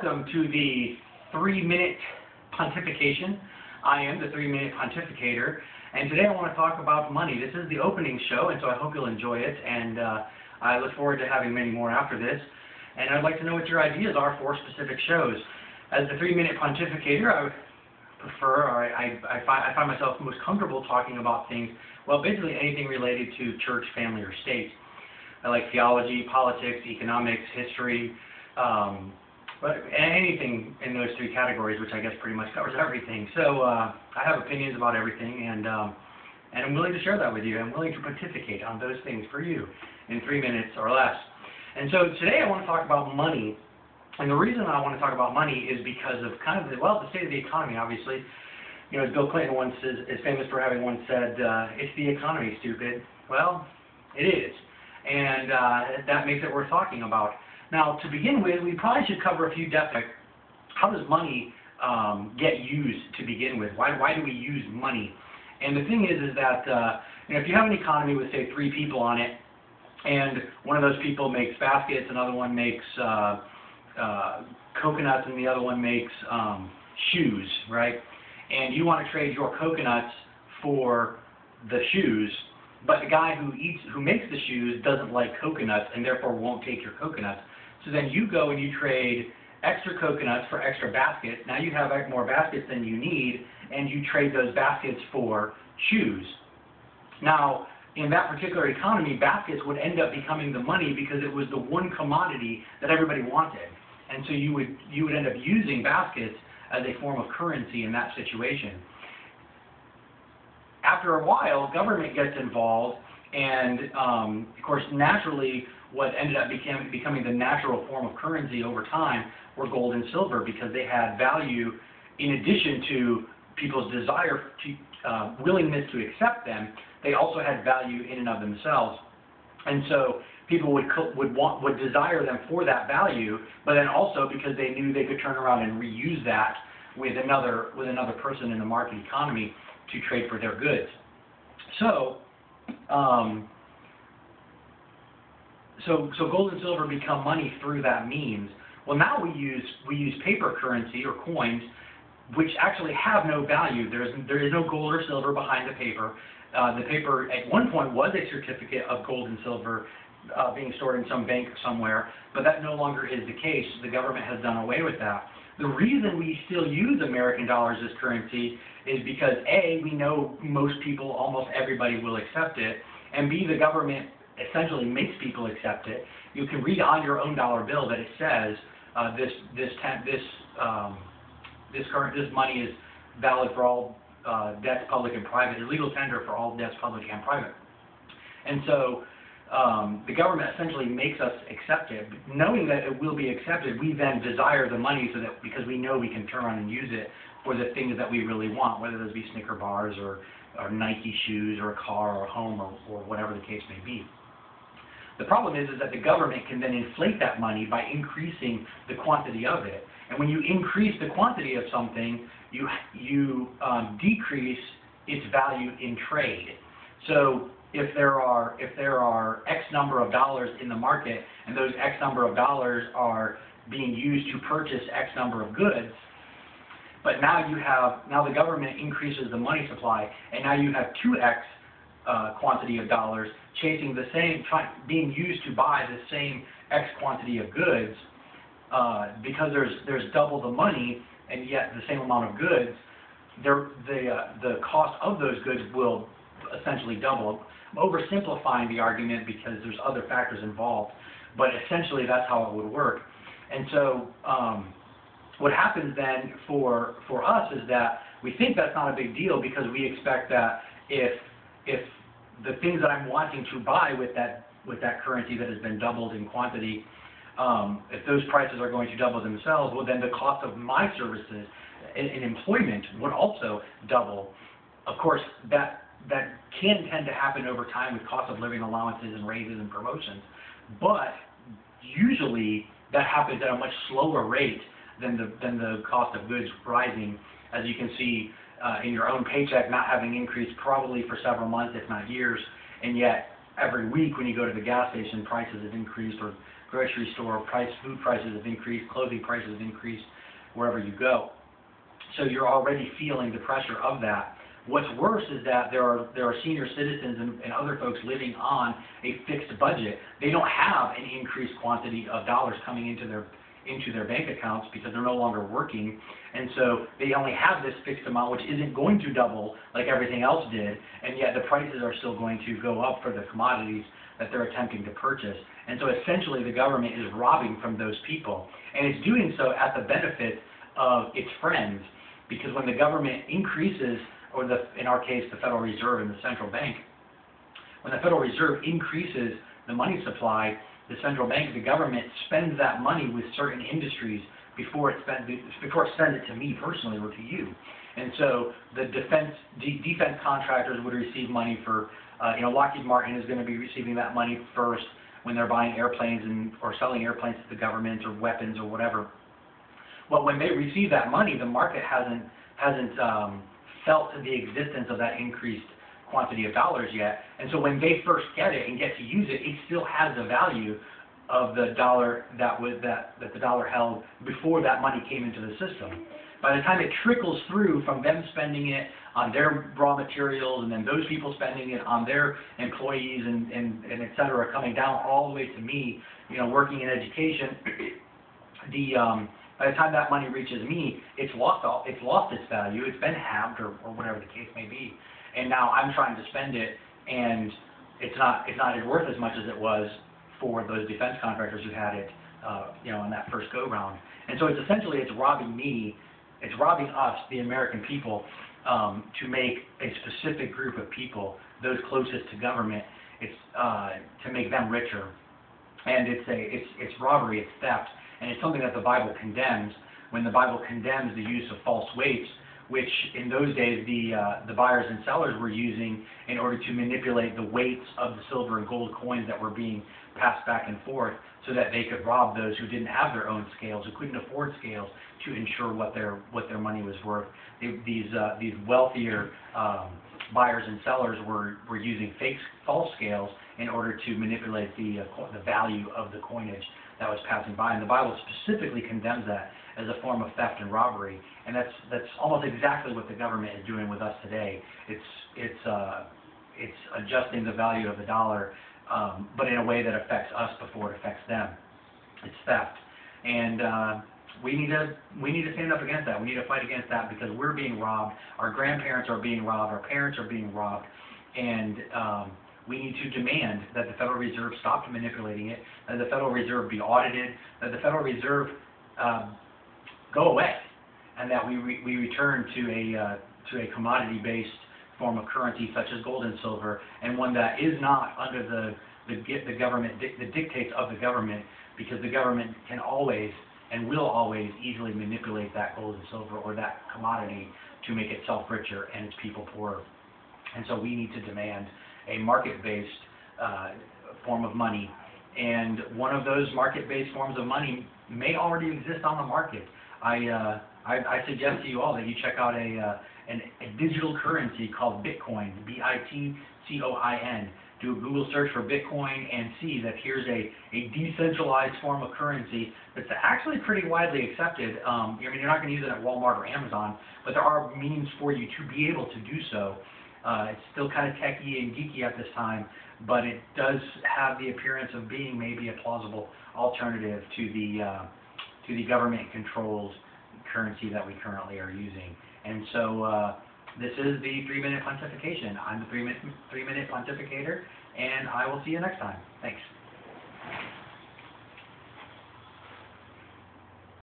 Welcome to the 3-minute Pontification. I am the 3-minute Pontificator, and today I want to talk about money. This is the opening show, and so I hope you'll enjoy it, and I look forward to having many more after this. And I'd like to know what your ideas are for specific shows. As the 3-minute Pontificator, I would prefer, or I find myself most comfortable talking about things, well, basically anything related to church, family, or state. I like theology, politics, economics, history, but anything in those three categories, which I guess pretty much covers everything. So I have opinions about everything, and I'm willing to share that with you. I'm willing to pontificate on those things for you in 3 minutes or less. And so today I want to talk about money. And the reason I want to talk about money is because of kind of the state of the economy, obviously. You know, as Bill Clinton once is famous for having once said, it's the economy, stupid. Well, it is. And that makes it worth talking about. Now, to begin with, we probably should cover a few depths. How does money get used to begin with? Why do we use money? And the thing is that you know, if you have an economy with, say, 3 people on it, and one of those people makes baskets, another one makes coconuts, and the other one makes shoes, right? And you want to trade your coconuts for the shoes, but the guy who makes the shoes doesn't like coconuts and therefore won't take your coconuts. So then you go and you trade extra coconuts for extra baskets. Now you have more baskets than you need, and you trade those baskets for shoes. Now, in that particular economy, baskets would end up becoming the money because it was the one commodity that everybody wanted. And so you would end up using baskets as a form of currency in that situation. After a while, government gets involved, and of course, naturally, what ended up becoming the natural form of currency over time were gold and silver, because they had value in addition to people's desire to willingness to accept them. They also had value in and of themselves, and so people would desire them for that value, but then also because they knew they could turn around and reuse that with another person in the market economy to trade for their goods. So gold and silver become money through that means. Well, now we use paper currency or coins, which actually have no value. There is no gold or silver behind the paper. The paper at one point was a certificate of gold and silver being stored in some bank somewhere, but that no longer is the case. The government has done away with that. The reason we still use American dollars as currency is because A, we know most people, almost everybody will accept it, and B, the government essentially makes people accept it. You can read on your own dollar bill that it says this money is valid for all debts, public and private, legal tender for all debts, public and private. And so the government essentially makes us accept it. Knowing that it will be accepted, we then desire the money so that, because we know we can turn around and use it for the things that we really want, whether those be Snicker bars or Nike shoes or a car or a home or whatever the case may be. The problem is that the government can then inflate that money by increasing the quantity of it. And when you increase the quantity of something, you decrease its value in trade. So if there are X number of dollars in the market, and those X number of dollars are being used to purchase X number of goods, but now the government increases the money supply, and now you have 2X quantity of dollars chasing the same, being used to buy the same X quantity of goods, because there's double the money and yet the same amount of goods. The cost of those goods will essentially double. I'm oversimplifying the argument because there's other factors involved, but essentially that's how it would work. And so what happens then for us is that we think that's not a big deal, because we expect that if the things that I'm wanting to buy with that currency that has been doubled in quantity, if those prices are going to double themselves, well, then the cost of my services and employment would also double. Of course, that can tend to happen over time with cost of living allowances and raises and promotions, but usually that happens at a much slower rate than the cost of goods rising, as you can see in your own paycheck not having increased probably for several months, if not years, and yet every week when you go to the gas station, prices have increased, or grocery store, food prices have increased, clothing prices have increased wherever you go. So you're already feeling the pressure of that. What's worse is that there are senior citizens and other folks living on a fixed budget. They don't have an increased quantity of dollars coming into their bank accounts because they're no longer working, and so they only have this fixed amount, which isn't going to double like everything else did, and yet the prices are still going to go up for the commodities that they're attempting to purchase. And so essentially the government is robbing from those people, and it's doing so at the benefit of its friends, because when the government increases, or in our case, the Federal Reserve and the central bank, when the Federal Reserve increases the money supply, the central bank, the government spends that money with certain industries before it spends it to me personally or to you. And so the defense contractors would receive money for, Lockheed Martin is going to be receiving that money first when they're buying airplanes or selling airplanes to the government or weapons or whatever. Well, when they receive that money, the market hasn't felt the existence of that increased quantity of dollars yet, and so when they first get it and get to use it, it still has the value of the dollar that the dollar held before that money came into the system. By the time it trickles through from them spending it on their raw materials and then those people spending it on their employees and et cetera, coming down all the way to me, working in education, by the time that money reaches me, it's lost its value. It's been halved or whatever the case may be. And now I'm trying to spend it, and it's not as worth as much as it was for those defense contractors who had it, in that first go round. And so it's robbing me, it's robbing us, the American people, to make a specific group of people, those closest to government, to make them richer. And it's robbery, it's theft. And it's something that the Bible condemns, when the Bible condemns the use of false weights, which in those days the buyers and sellers were using in order to manipulate the weights of the silver and gold coins that were being passed back and forth, so that they could rob those who didn't have their own scales, who couldn't afford scales to ensure what their money was worth. These wealthier buyers and sellers were using false scales in order to manipulate the value of the coinage that was passing by, and the Bible specifically condemns that as a form of theft and robbery, and that's almost exactly what the government is doing with us today. It's adjusting the value of the dollar, but in a way that affects us before it affects them. It's theft, and we need to stand up against that. We need to fight against that, because we're being robbed. Our grandparents are being robbed. Our parents are being robbed, and we need to demand that the Federal Reserve stop manipulating it, that the Federal Reserve be audited, that the Federal Reserve go away, and that we return to a commodity-based form of currency such as gold and silver, and one that is not under the government, the dictates of the government, because the government can always and will always easily manipulate that gold and silver or that commodity to make itself richer and its people poorer. And so we need to demand a market-based form of money, and one of those market-based forms of money may already exist on the market. I suggest to you all that you check out a digital currency called Bitcoin, Bitcoin. Do a Google search for Bitcoin and see that here's a decentralized form of currency that's actually pretty widely accepted. You're not going to use it at Walmart or Amazon, but there are means for you to be able to do so. It's still kind of techy and geeky at this time, but it does have the appearance of being maybe a plausible alternative to the government-controlled currency that we currently are using. And so this is the 3-Minute Pontification. I'm the 3-Minute Pontificator, and I will see you next time. Thanks.